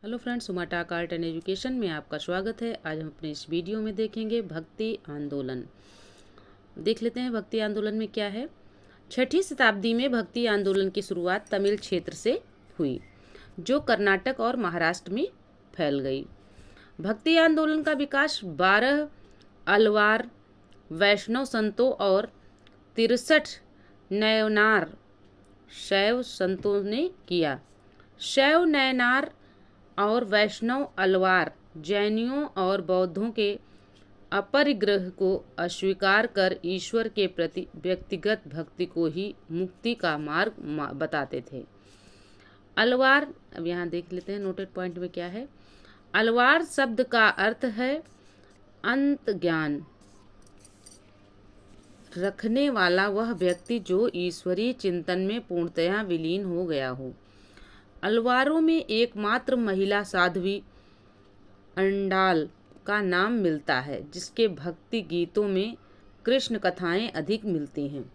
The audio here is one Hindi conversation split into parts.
हेलो फ्रेंड्स, सुमाटाक आर्ट एंड एजुकेशन में आपका स्वागत है। आज हम अपने इस वीडियो में देखेंगे भक्ति आंदोलन। देख लेते हैं भक्ति आंदोलन में क्या है। 6वीं शताब्दी में भक्ति आंदोलन की शुरुआत तमिल क्षेत्र से हुई, जो कर्नाटक और महाराष्ट्र में फैल गई। भक्ति आंदोलन का विकास 12 अलवार वैष्णव संतों और 63 नयनार शैव संतों ने किया। शैव नयनार और वैष्णव अलवार जैनियों और बौद्धों के अपरिग्रह को अस्वीकार कर ईश्वर के प्रति व्यक्तिगत भक्ति को ही मुक्ति का मार्ग बताते थे। अलवार, अब यहाँ देख लेते हैं नोटेड पॉइंट में क्या है। अलवार शब्द का अर्थ है अंत ज्ञान रखने वाला वह व्यक्ति जो ईश्वरीय चिंतन में पूर्णतया विलीन हो गया हो। अलवारों में एकमात्र महिला साध्वी अंडाल का नाम मिलता है, जिसके भक्ति गीतों में कृष्ण कथाएं अधिक मिलती हैं।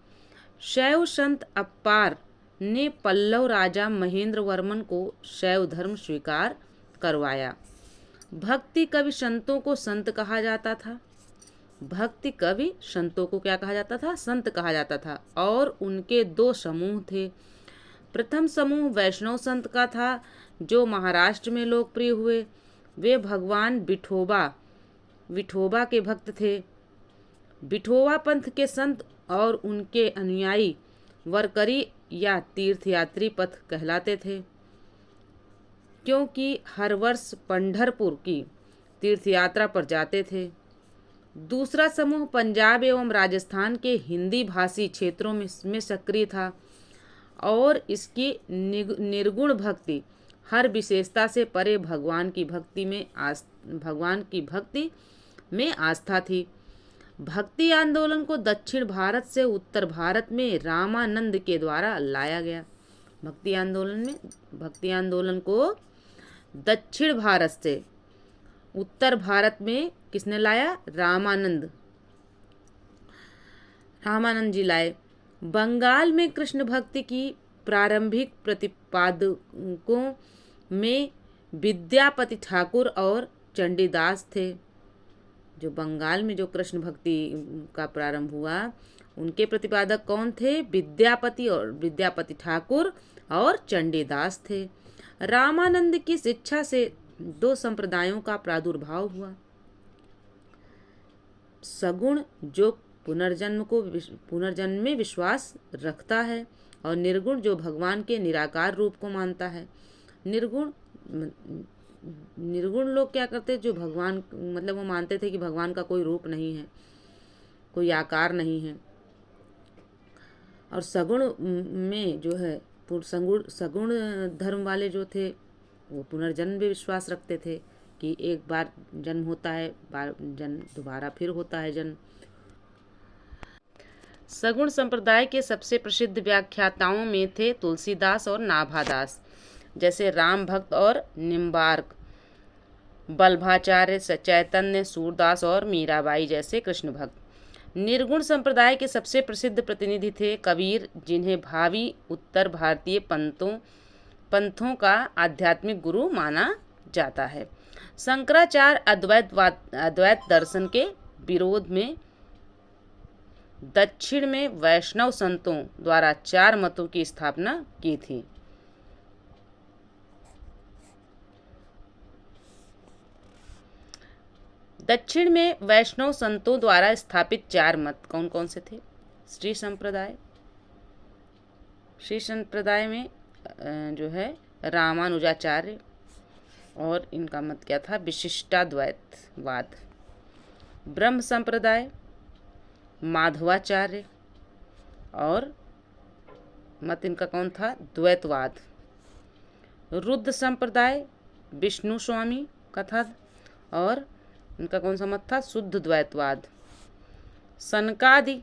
शैव संत अप्पार ने पल्लव राजा महेंद्र वर्मन को शैव धर्म स्वीकार करवाया। भक्ति कवि संतों को संत कहा जाता था। भक्ति कवि संतों को क्या कहा जाता था? संत कहा जाता था। और उनके दो समूह थे। प्रथम समूह वैष्णव संत का था, जो महाराष्ट्र में लोकप्रिय हुए। वे भगवान विठोबा के भक्त थे। विठोबा पंथ के संत और उनके अनुयायी वरकरी या तीर्थयात्री पथ कहलाते थे, क्योंकि हर वर्ष पंढरपुर की तीर्थयात्रा पर जाते थे। दूसरा समूह पंजाब एवं राजस्थान के हिंदी भाषी क्षेत्रों में सक्रिय था और इसकी निर्गुण भक्ति हर विशेषता से परे भगवान की भक्ति में आस्था थी। भक्ति आंदोलन को दक्षिण भारत से उत्तर भारत में रामानंद के द्वारा लाया गया। भक्ति आंदोलन को दक्षिण भारत से उत्तर भारत में किसने लाया? रामानंद जी लाए। बंगाल में कृष्ण भक्ति की प्रारंभिक प्रतिपादकों में विद्यापति ठाकुर और चंडीदास थे। जो बंगाल में जो कृष्ण भक्ति का प्रारंभ हुआ, उनके प्रतिपादक कौन थे? विद्यापति ठाकुर और चंडीदास थे। रामानंद की शिक्षा से दो संप्रदायों का प्रादुर्भाव हुआ। सगुण, जो पुनर्जन्म में विश्वास रखता है, और निर्गुण, जो भगवान के निराकार रूप को मानता है। निर्गुण लोग क्या करते? जो भगवान, मतलब वो मानते थे कि भगवान का कोई रूप नहीं है, कोई आकार नहीं है। और सगुण में जो है सगुण धर्म वाले जो थे, वो पुनर्जन्म में विश्वास रखते थे कि एक बार जन्म होता है, दोबारा फिर होता है जन्म। सगुण संप्रदाय के सबसे प्रसिद्ध व्याख्याताओं में थे तुलसीदास और नाभादास, जैसे राम भक्त और निम्बार्क, बल्भाचार्य, चैतन्य, सूरदास और मीराबाई जैसे कृष्ण भक्त। निर्गुण संप्रदाय के सबसे प्रसिद्ध प्रतिनिधि थे कबीर, जिन्हें भावी उत्तर भारतीय पंथों का आध्यात्मिक गुरु माना जाता है। शंकराचार्य अद्वैत दर्शन के विरोध में दक्षिण में वैष्णव संतों द्वारा 4 मतों की स्थापना की थी। दक्षिण में वैष्णव संतों द्वारा स्थापित 4 मत कौन कौन से थे? श्री संप्रदाय में जो है रामानुजाचार्य, और इनका मत क्या था? विशिष्टाद्वैतवाद। ब्रह्म संप्रदाय माधवाचार्य, और मत इनका कौन था? द्वैतवाद। रुद्र संप्रदाय विष्णु स्वामी का था, और इनका कौन सा मत था? शुद्ध द्वैतवाद। सनकादि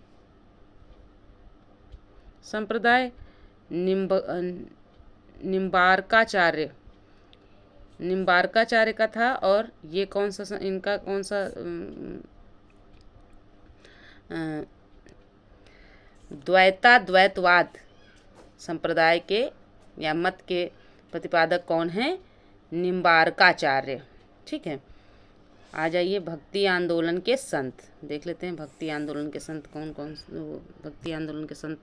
संप्रदाय निम्बार्काचार्य का था, और ये इनका कौन सा द्वैतवाद संप्रदाय के या मत के प्रतिपादक कौन हैं? निम्बार्काचार्य। ठीक है, आ जाइए भक्ति आंदोलन के संत, देख लेते हैं भक्ति आंदोलन के संत कौन कौन। भक्ति आंदोलन के संत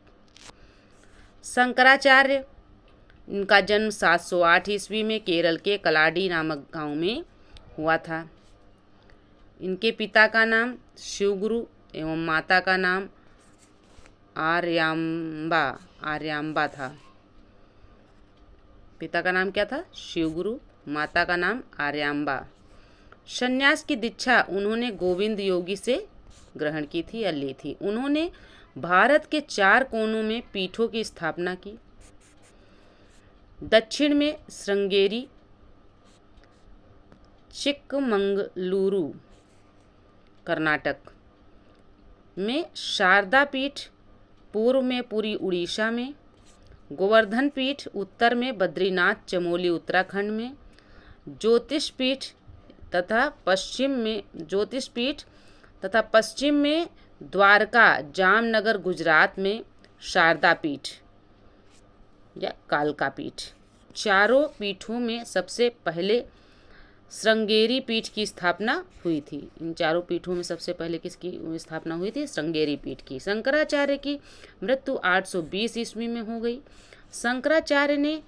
शंकराचार्य, इनका जन्म 708 ईस्वी में केरल के कलाडी नामक गांव में हुआ था। इनके पिता का नाम शिवगुरु एवं माता का नाम आर्यांबा था। पिता का नाम क्या था? शिवगुरु, माता का नाम आर्यांबा। संन्यास की दीक्षा उन्होंने गोविंद योगी से ग्रहण की थी या ली थी। उन्होंने भारत के 4 कोनों में पीठों की स्थापना की। दक्षिण में श्रृंगेरी, चिक्कमंगलुरु कर्नाटक में शारदा पीठ, पूर्व में पुरी उड़ीसा में, गोवर्धन पीठ उत्तर में, बद्रीनाथ चमोली उत्तराखंड में, ज्योतिष पीठ तथा पश्चिम में द्वारका जामनगर गुजरात में शारदा पीठ या कालका पीठ। चारों पीठों में सबसे पहले श्रृंगेरी पीठ की स्थापना हुई थी। इन चारों पीठों में सबसे पहले किसकी स्थापना हुई थी? श्रृंगेरी पीठ की। शंकराचार्य की मृत्यु 820 ईस्वी में हो गई। शंकराचार्य ने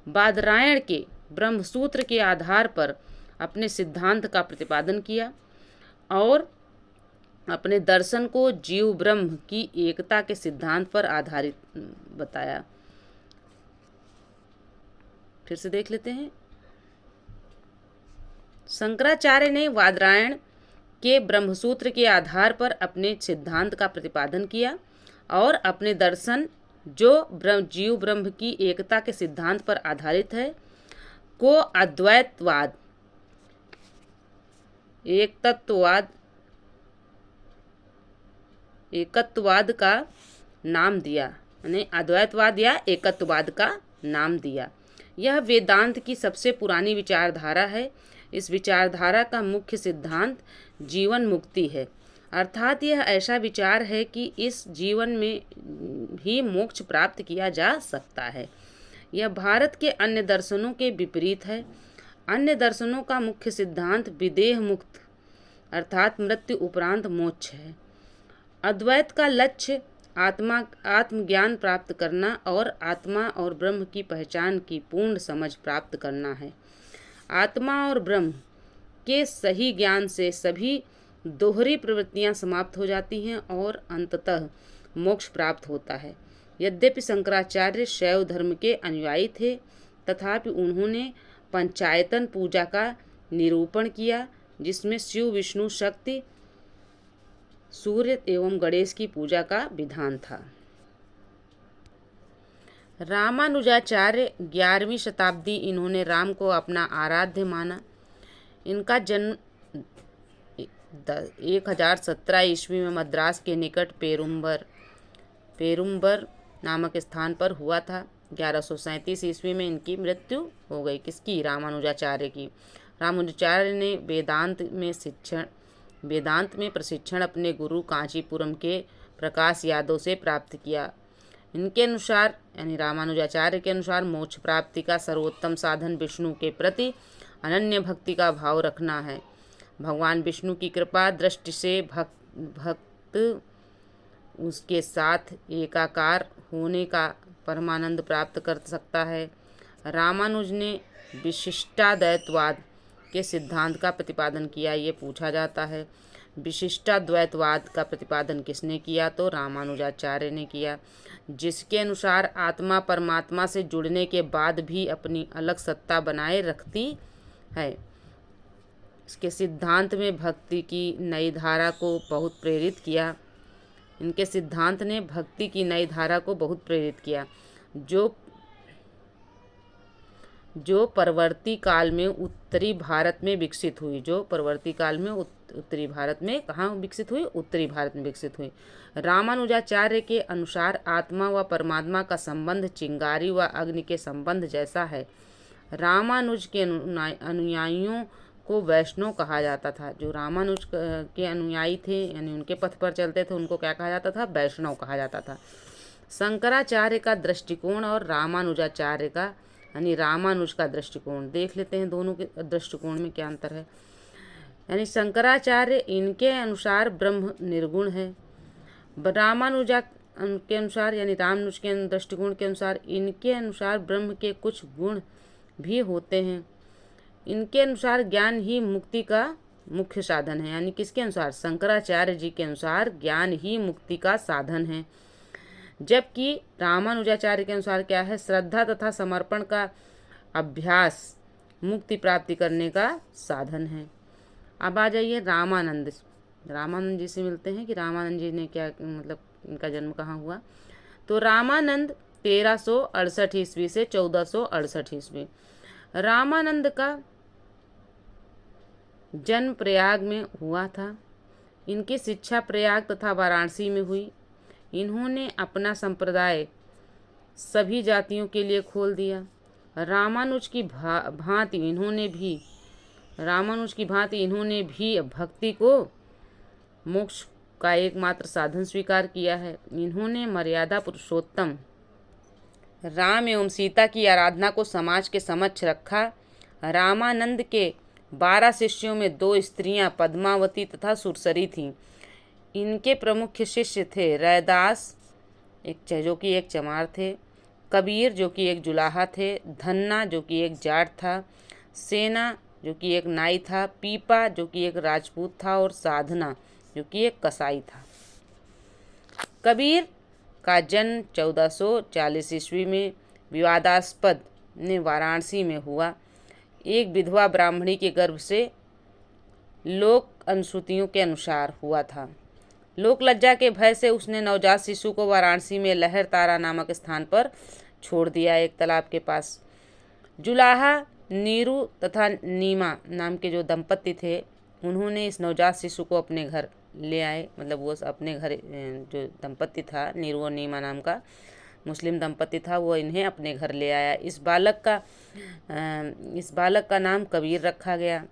बादरायण के ब्रह्मसूत्र के आधार पर अपने सिद्धांत का प्रतिपादन किया और अपने दर्शन को जीव ब्रह्म की एकता के सिद्धांत पर आधारित बताया। फिर से देख लेते हैं। शंकराचार्य ने बादरायण के ब्रह्मसूत्र के आधार पर अपने सिद्धांत का प्रतिपादन किया और अपने दर्शन जो जीव ब्रह्म की एकता के सिद्धांत पर आधारित है को अद्वैतवाद, एकत्ववाद का नाम दिया, यानी अद्वैतवाद या एकत्ववाद का नाम दिया। यह वेदांत की सबसे पुरानी विचारधारा है। इस विचारधारा का मुख्य सिद्धांत जीवन मुक्ति है, अर्थात यह ऐसा विचार है कि इस जीवन में ही मोक्ष प्राप्त किया जा सकता है। यह भारत के अन्य दर्शनों के विपरीत है। अन्य दर्शनों का मुख्य सिद्धांत विदेह मुक्त अर्थात मृत्यु उपरांत मोक्ष है। अद्वैत का लक्ष्य आत्मज्ञान प्राप्त करना और आत्मा और ब्रह्म की पहचान की पूर्ण समझ प्राप्त करना है। आत्मा और ब्रह्म के सही ज्ञान से सभी दोहरी प्रवृत्तियां समाप्त हो जाती हैं और अंततः मोक्ष प्राप्त होता है। यद्यपि शंकराचार्य शैव धर्म के अनुयायी थे, तथापि उन्होंने पंचायतन पूजा का निरूपण किया, जिसमें शिव, विष्णु, शक्ति, सूर्य एवं गणेश की पूजा का विधान था। रामानुजाचार्य 11वीं शताब्दी, इन्होंने राम को अपना आराध्य माना। इनका जन्म 1017 ईस्वी में मद्रास के निकट पेरुम्बर नामक स्थान पर हुआ था। 1137 ईस्वी में इनकी मृत्यु हो गई। किसकी? रामानुजाचार्य की। रामानुजाचार्य ने वेदांत में प्रशिक्षण अपने गुरु कांचीपुरम के प्रकाश यादव से प्राप्त किया। इनके अनुसार यानी रामानुजाचार्य के अनुसार मोक्ष प्राप्ति का सर्वोत्तम साधन विष्णु के प्रति अनन्य भक्ति का भाव रखना है। भगवान विष्णु की कृपा दृष्टि से भक्त उसके साथ एकाकार होने का परमानंद प्राप्त कर सकता है। रामानुज ने विशिष्टाद्वैतवाद के सिद्धांत का प्रतिपादन किया। ये पूछा जाता है विशिष्टाद्वैतवाद का प्रतिपादन किसने किया? तो रामानुजाचार्य ने किया, जिसके अनुसार आत्मा परमात्मा से जुड़ने के बाद भी अपनी अलग सत्ता बनाए रखती है। इसके सिद्धांत में भक्ति की नई धारा को बहुत प्रेरित किया। इनके सिद्धांत ने भक्ति की नई धारा को बहुत प्रेरित किया, जो परवर्ती काल में उत्तरी भारत में विकसित हुई। उत्तरी भारत में कहाँ विकसित हुई? उत्तरी भारत में विकसित हुई। रामानुजाचार्य के अनुसार आत्मा व परमात्मा का संबंध चिंगारी व अग्नि के संबंध जैसा है। रामानुज के अनुयायियों को वैष्णव कहा जाता था। जो रामानुज के अनुयायी थे यानी उनके पथ पर चलते थे, उनको क्या कहा जाता था? वैष्णव कहा जाता था। शंकराचार्य का दृष्टिकोण और रामानुजाचार्य का यानी रामानुज का दृष्टिकोण। देख लेते हैं दोनों के दृष्टिकोण में क्या अंतर है। यानी शंकराचार्य इनके अनुसार ब्रह्म निर्गुण है। रामानुजा के अनुसार यानी रामानुज के दृष्टिकोण के अनुसार इनके अनुसार ब्रह्म के कुछ गुण भी होते हैं। इनके अनुसार ज्ञान ही मुक्ति का मुख्य साधन है। यानी किसके अनुसार? शंकराचार्य जी के अनुसार ज्ञान ही मुक्ति का साधन है। जबकि रामानुजाचार्य के अनुसार क्या है? श्रद्धा तथा समर्पण का अभ्यास मुक्ति प्राप्ति करने का साधन है। अब आ जाइए रामानंद जी से मिलते हैं कि रामानंद जी ने क्या मतलब इनका जन्म कहाँ हुआ। तो रामानंद 1368 ईस्वी से 1468 ईस्वी। रामानंद का जन्म प्रयाग में हुआ था। इनकी शिक्षा प्रयाग तथा वाराणसी में हुई। इन्होंने अपना संप्रदाय सभी जातियों के लिए खोल दिया। रामानुज की भांति इन्होंने भी भक्ति को मोक्ष का एकमात्र साधन स्वीकार किया है। इन्होंने मर्यादा पुरुषोत्तम राम एवं सीता की आराधना को समाज के समक्ष रखा। रामानंद के 12 शिष्यों में 2 स्त्रियां पद्मावती तथा सुरसरी थीं। इनके प्रमुख शिष्य थे रैदास जो कि एक चमार थे, कबीर जो कि एक जुलाहा थे, धन्ना जो कि एक जाट था, सेना जो कि एक नाई था, पीपा जो कि एक राजपूत था और साधना जो कि एक कसाई था। कबीर का जन्म 1440 ईस्वी में विवादास्पद ने वाराणसी में हुआ। एक विधवा ब्राह्मणी के गर्भ से लोक अनुश्रुतियों के अनुसार हुआ था। लोक लज्जा के भय से उसने नवजात शिशु को वाराणसी में लहर तारा नामक स्थान पर छोड़ दिया, एक तालाब के पास। जुलाहा नीरू तथा नीमा नाम के जो दंपत्ति थे उन्होंने इस नवजात शिशु को अपने घर ले आए। मतलब वो अपने घर जो दंपत्ति था नीरू और नीमा नाम का मुस्लिम दंपत्ति था, वो इन्हें अपने घर ले आया। इस बालक का नाम कबीर रखा गया।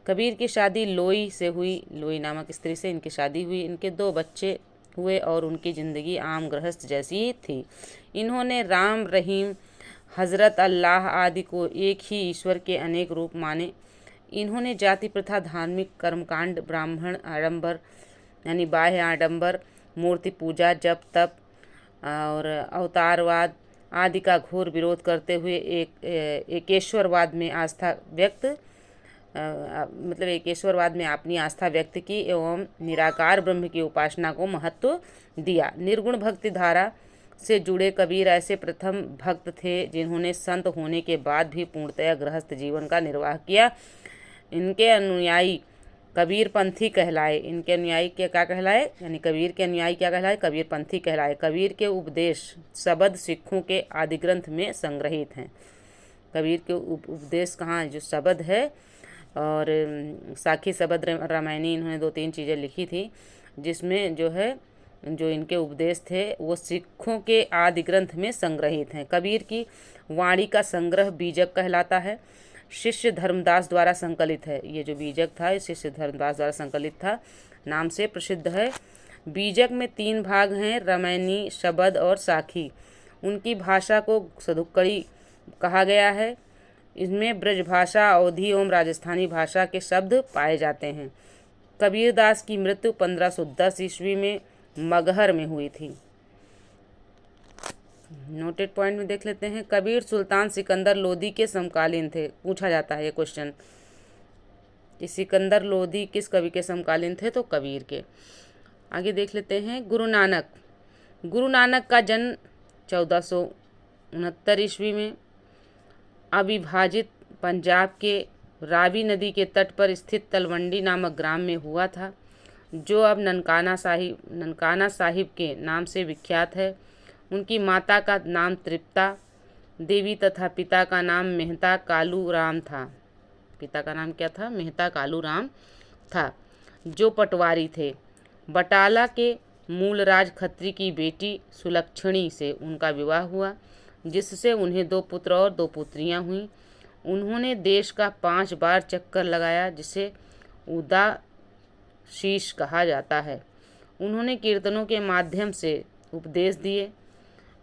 कबीर की शादी लोई से हुई। लोई नामक स्त्री से इनकी शादी हुई। इनके 2 बच्चे हुए और उनकी ज़िंदगी आम गृहस्थ जैसी थी। इन्होंने राम, रहीम, हज़रत, अल्लाह आदि को एक ही ईश्वर के अनेक रूप माने। इन्होंने जाति प्रथा, धार्मिक कर्मकांड, ब्राह्मण आडंबर यानी बाह्य आडंबर, मूर्ति पूजा, जप तप और अवतारवाद आदि का घोर विरोध करते हुए एकेश्वरवाद में अपनी आस्था व्यक्त की एवं निराकार ब्रह्म की उपासना को महत्व दिया। निर्गुण भक्ति धारा से जुड़े कबीर ऐसे प्रथम भक्त थे जिन्होंने संत होने के बाद भी पूर्णतया गृहस्थ जीवन का निर्वाह किया। इनके अनुयायी कबीरपंथी कहलाए। इनके अनुयायी क्या कहलाए? यानी कबीर के अनुयायी क्या कहलाए? कबीरपंथी कहलाए। कबीर के उपदेश शबद सिखों के आदि ग्रंथ में संग्रहित हैं। कबीर के उपदेश कहाँ? जो शबद है और साखी शबद रामायणी, इन्होंने 2-3 चीज़ें लिखी थी जिसमें जो इनके उपदेश थे वो सिखों के आदि ग्रंथ में संग्रहित हैं। कबीर की वाणी का संग्रह बीजक कहलाता है। शिष्य धर्मदास द्वारा संकलित है। ये जो बीजक था ये शिष्य धर्मदास द्वारा संकलित था, नाम से प्रसिद्ध है। बीजक में 3 भाग हैं, रामायणी, शबद और साखी। उनकी भाषा को सदुक्कड़ी कहा गया है। इसमें ब्रजभाषा, अवधी एवं राजस्थानी भाषा के शब्द पाए जाते हैं। कबीरदास की मृत्यु 1510 ईस्वी में मगहर में हुई थी। नोटेड पॉइंट में देख लेते हैं। कबीर सुल्तान सिकंदर लोदी के समकालीन थे। पूछा जाता है ये क्वेश्चन कि सिकंदर लोदी किस कवि के समकालीन थे? तो कबीर के। आगे देख लेते हैं गुरु नानक का जन्म 1469 ईस्वी में अविभाजित पंजाब के रावी नदी के तट पर स्थित तलवंडी नामक ग्राम में हुआ था, जो अब ननकाना साहिब के नाम से विख्यात है। उनकी माता का नाम तृप्ता देवी तथा पिता का नाम मेहता कालू राम था। पिता का नाम क्या था? मेहता कालू राम था, जो पटवारी थे। बटाला के मूलराज खत्री की बेटी सुलक्षणी से उनका विवाह हुआ, जिससे उन्हें 2 पुत्र और 2 पुत्रियां हुईं। उन्होंने देश का 5 बार चक्कर लगाया, जिसे उदासीस कहा जाता है। उन्होंने कीर्तनों के माध्यम से उपदेश दिए।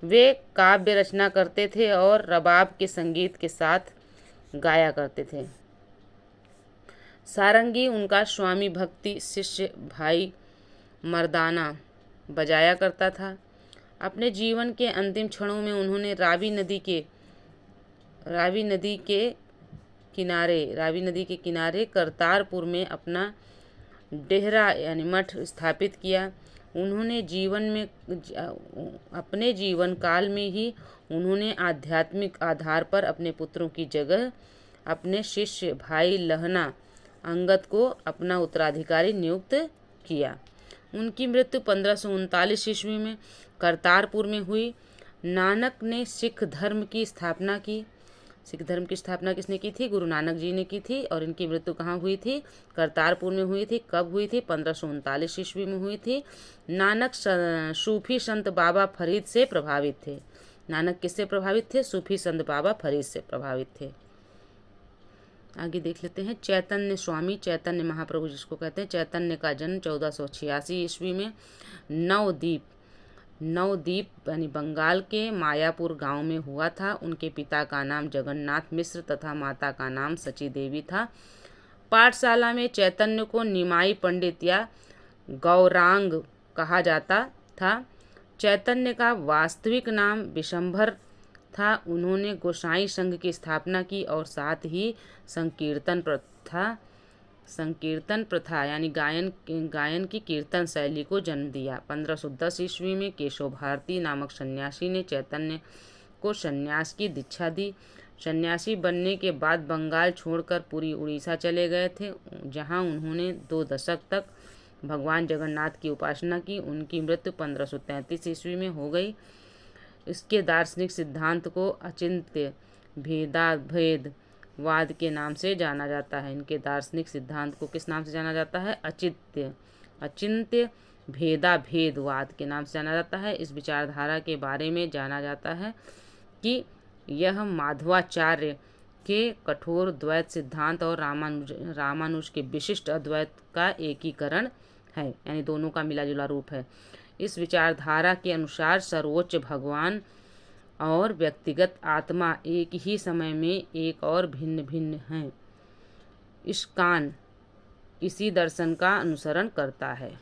वे काव्य रचना करते थे और रबाब के संगीत के साथ गाया करते थे। सारंगी उनका स्वामी भक्ति शिष्य भाई मर्दाना बजाया करता था। अपने जीवन के अंतिम क्षणों में उन्होंने रावी नदी के किनारे करतारपुर में अपना डेहरा यानी मठ स्थापित किया। अपने जीवन काल में ही उन्होंने आध्यात्मिक आधार पर अपने पुत्रों की जगह अपने शिष्य भाई लहना अंगद को अपना उत्तराधिकारी नियुक्त किया। उनकी मृत्यु 1539 ईस्वी में करतारपुर में हुई। नानक ने सिख धर्म की स्थापना की। सिख धर्म की स्थापना किसने की थी? गुरु नानक जी ने की थी। और इनकी मृत्यु कहाँ हुई थी? करतारपुर में हुई थी। कब हुई थी? 1539 ईस्वी में हुई थी। नानक सूफी संत बाबा फरीद से प्रभावित थे। नानक किससे प्रभावित थे? सूफी संत बाबा फरीद से प्रभावित थे। आगे देख लेते हैं। चैतन्य स्वामी, चैतन्य महाप्रभु जिसको कहते हैं। चैतन्य का जन्म 1486 ईस्वी में नवद्वीप यानी बंगाल के मायापुर गांव में हुआ था। उनके पिता का नाम जगन्नाथ मिश्र तथा माता का नाम सची देवी था। पाठशाला में चैतन्य को निमाई पंडित या गौरांग कहा जाता था। चैतन्य का वास्तविक नाम विशंभर था। उन्होंने गोसाई संघ की स्थापना की और साथ ही संकीर्तन प्रथा यानी गायन की कीर्तन शैली को जन्म दिया। 1510 ईस्वी में केशव भारती नामक सन्यासी ने चैतन्य को सन्यास की दीक्षा दी। सन्यासी बनने के बाद बंगाल छोड़कर पूरी उड़ीसा चले गए थे, जहां उन्होंने 2 दशक तक भगवान जगन्नाथ की उपासना की। उनकी मृत्यु 1533 ईस्वी में हो गई। इसके दार्शनिक सिद्धांत को अचिंत्य भेदवाद के नाम से जाना जाता है। इनके दार्शनिक सिद्धांत को किस नाम से जाना जाता है? अचिंत्य भेदवाद के नाम से जाना जाता है। इस विचारधारा के बारे में जाना जाता है कि यह माधवाचार्य के कठोर द्वैत सिद्धांत और रामानुज के विशिष्ट अद्वैत का एकीकरण है, यानी दोनों का मिला जुला रूप है। इस विचारधारा के अनुसार सर्वोच्च भगवान और व्यक्तिगत आत्मा एक ही समय में एक और भिन्न भिन्न हैं। इस्कॉन इसी दर्शन का अनुसरण करता है।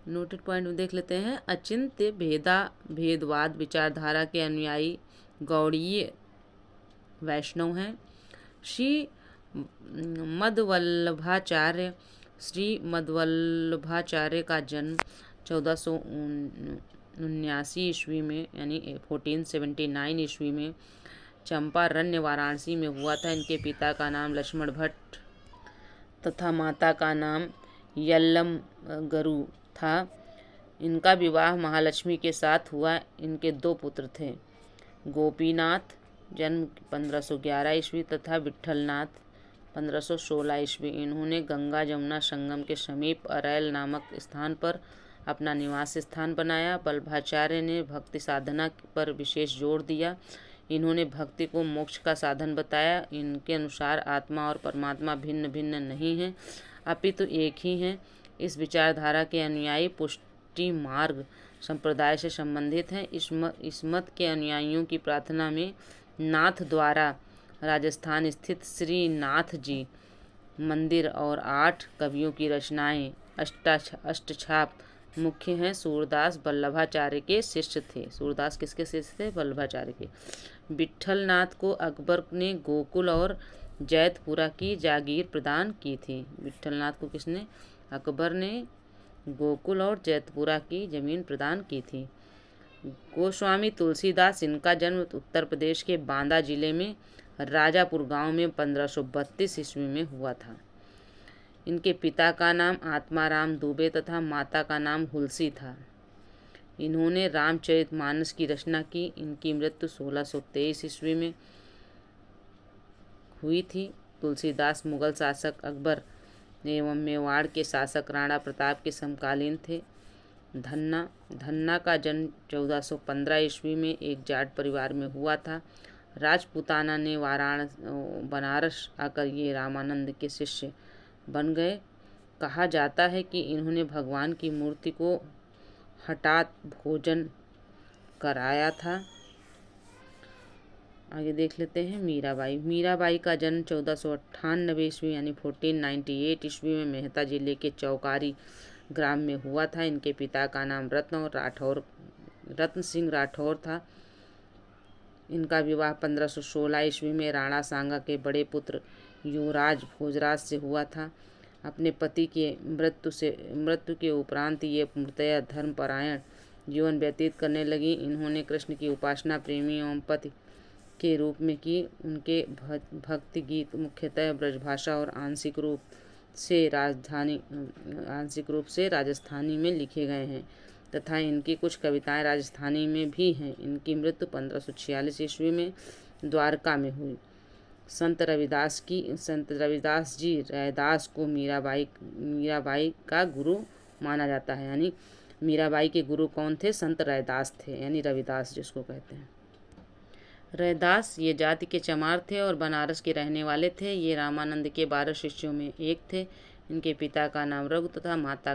नोटेड पॉइंट में देख लेते हैं। अचिंत्य भेदवाद विचारधारा के अनुयायी गौड़ीय वैष्णव हैं। श्री मध्वल्लभाचार्य का जन्म 1479 ईस्वी में यानी 1479 ईस्वी में चंपारण्य वाराणसी में हुआ था। इनके पिता का नाम लक्ष्मण भट्ट तथा माता का नाम यल्लम गरु था। इनका विवाह महालक्ष्मी के साथ हुआ। इनके 2 पुत्र थे, गोपीनाथ जन्म 1511 ईस्वी तथा विट्ठलनाथ 1516 ईस्वी। इन्होंने गंगा जमुना संगम के समीप अरैल नामक स्थान पर अपना निवास स्थान बनाया। वल्लभाचार्य ने भक्ति साधना पर विशेष जोर दिया। इन्होंने भक्ति को मोक्ष का साधन बताया। इनके अनुसार आत्मा और परमात्मा भिन्न भिन्न नहीं हैं, अपितु एक ही हैं। इस विचारधारा के अनुयायी पुष्टि मार्ग संप्रदाय से संबंधित हैं। इस मत के अनुयायियों की प्रार्थना में नाथ द्वारा राजस्थान स्थित श्री नाथ जी मंदिर और 8 कवियों की रचनाएं अष्टछाप मुख्य हैं। सूरदास वल्लभाचार्य के शिष्य थे। सूरदास किसके शिष्य थे? वल्लभाचार्य के। विट्ठलनाथ को अकबर ने गोकुल और जैतपुरा की जागीर प्रदान की थी। विट्ठलनाथ को किसने? अकबर ने गोकुल और जैतपुरा की जमीन प्रदान की थी। गोस्वामी तुलसीदास, इनका जन्म उत्तर प्रदेश के बांदा जिले में राजापुर गांव में 1532 ईस्वी में हुआ था। इनके पिता का नाम आत्माराम दुबे तथा माता का नाम हुलसी था। इन्होंने रामचरितमानस की रचना की। इनकी मृत्यु 1623 ईस्वी में हुई थी। तुलसीदास मुगल शासक अकबर एवं मेवाड़ के शासक राणा प्रताप के समकालीन थे। धन्ना का जन्म 1415 ईस्वी में एक जाट परिवार में हुआ था। राजपूताना ने बनारस आकर ये रामानंद के शिष्य बन गए। कहा जाता है कि इन्होंने भगवान की मूर्ति को हठात भोजन कराया था। आगे देख लेते हैं मीराबाई। मीराबाई का जन्म 1498 ईस्वी यानी 1498 ईस्वी में मेहता जिले के चौकारी ग्राम में हुआ था। इनके पिता का नाम रत्न सिंह राठौर था। इनका विवाह 1516 ईस्वी में राणा सांगा के बड़े पुत्र युवराज भोजराज से हुआ था। अपने पति के मृत्यु के उपरांत ये पूर्णतः धर्मपरायण जीवन व्यतीत करने लगी। इन्होंने कृष्ण की उपासना प्रेमी एवं पति के रूप में की। उनके भक्ति गीत मुख्यतः ब्रजभाषा और आंशिक रूप से राजस्थानी में लिखे गए हैं तथा इनकी कुछ कविताएं राजस्थानी में भी हैं। इनकी मृत्यु 1546 ईस्वी में द्वारका में हुई। संत रविदास जी रैदास को मीराबाई का गुरु माना जाता है। यानी मीराबाई के गुरु कौन थे? संत रैदास थे, यानी रविदास जिसको कहते हैं। रैदास ये जाति के चमार थे और बनारस के रहने वाले थे। ये रामानंद के 12 शिष्यों में एक थे। इनके पिता का नाम रघु तथा माता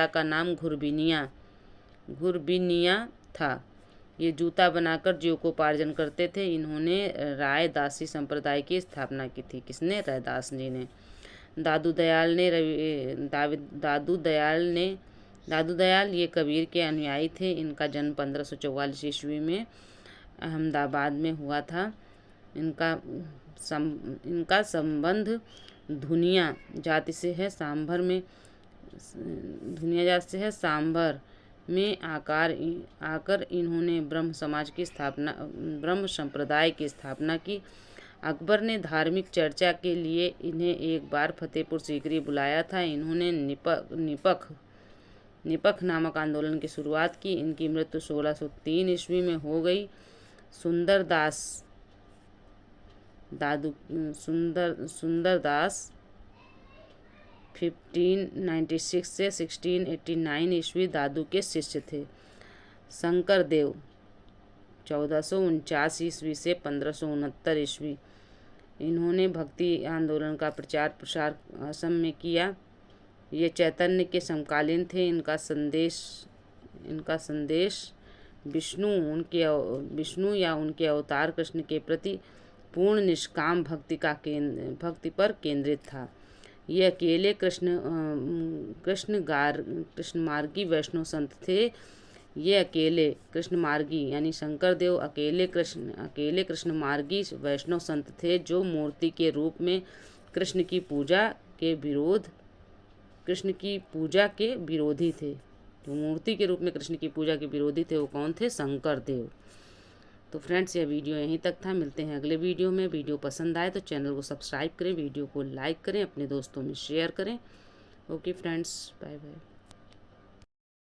का नाम घुरबिनिया था। ये जूता बनाकर जीविकोपार्जन करते थे। इन्होंने राय दासी संप्रदाय की स्थापना की थी। किसने? रैदास जी ने। दादू दयाल ये कबीर के अनुयायी थे। इनका जन्म 1544 ईस्वी में अहमदाबाद में हुआ था। इनका संबंध धुनिया जाति से है। सांभर में आकर इन्होंने ब्रह्म संप्रदाय की स्थापना की। अकबर ने धार्मिक चर्चा के लिए इन्हें एक बार फतेहपुर सीकरी बुलाया था। इन्होंने निपख नामक आंदोलन की शुरुआत की। इनकी मृत्यु 1603 ईस्वी में हो गई। सुंदरदास 1596 से 1689 ईस्वी दादू के शिष्य थे। शंकर देव 1449 ईस्वी से 1569 ईस्वी। इन्होंने भक्ति आंदोलन का प्रचार प्रसार असम में किया। ये चैतन्य के समकालीन थे। इनका संदेश विष्णु या उनके अवतार कृष्ण के प्रति पूर्ण निष्काम भक्ति पर केंद्रित था। ये अकेले कृष्णमार्गी वैष्णव संत थे। ये अकेले कृष्णमार्गी यानी शंकर देव अकेले कृष्णमार्गी वैष्णव संत थे जो मूर्ति के रूप में कृष्ण की पूजा के विरोधी थे। जो मूर्ति के रूप में कृष्ण की पूजा के विरोधी थे वो कौन थे? शंकर देव। तो फ्रेंड्स यह वीडियो यहीं तक था। मिलते हैं अगले वीडियो में। वीडियो पसंद आए तो चैनल को सब्सक्राइब करें, वीडियो को लाइक करें, अपने दोस्तों में शेयर करें। Okay friends, bye bye.